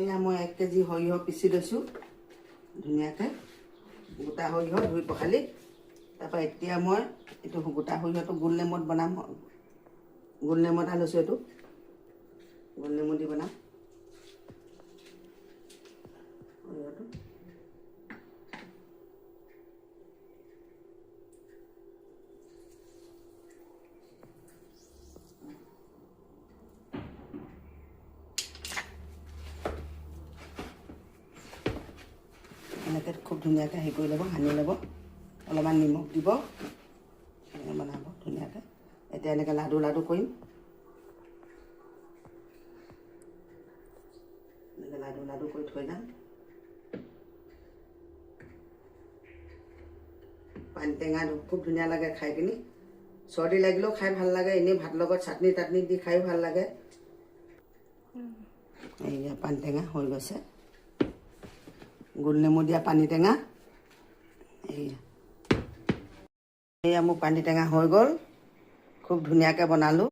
এয়া মই 1 কেজি সৰিয়হ পিচি লৈছোঁ ধুনীয়াকৈ গোটা সৰিয়হ ধুই পখালি তাৰপৰা এতিয়া মই এইটো গোটা সৰিয়হটো গোল নেমুত বনাম গোল নেমু এটা লৈছোঁ এইটো গোল নেমু দি বনাম সৰিয়হটো এনেকৈ খুব ধুনীয়াকৈ হেৰি কৰি ল'ব সানি ল'ব অলপমান নিমখ দিব এনেকৈ বনাব ধুনীয়াকৈ এতিয়া এনেকৈ লাডু লাডু কৰিম এনেকৈ লাডু লাডু কৰি থৈ যাম পানী টেঙা খুব ধুনীয়া লাগে খাই কিনি চৰ্দি লাগিলেও খাই ভাল লাগে এনেই ভাত লগত চাটনি তাটনি দি খায়ো ভাল লাগে এইয়া পানী টেঙা হৈ গৈছে গোল নেমু দিয়া পানী টেঙা এয়া মোৰ পানী টেঙা হৈ গ'ল খুব ধুনীয়াকৈ বনালোঁ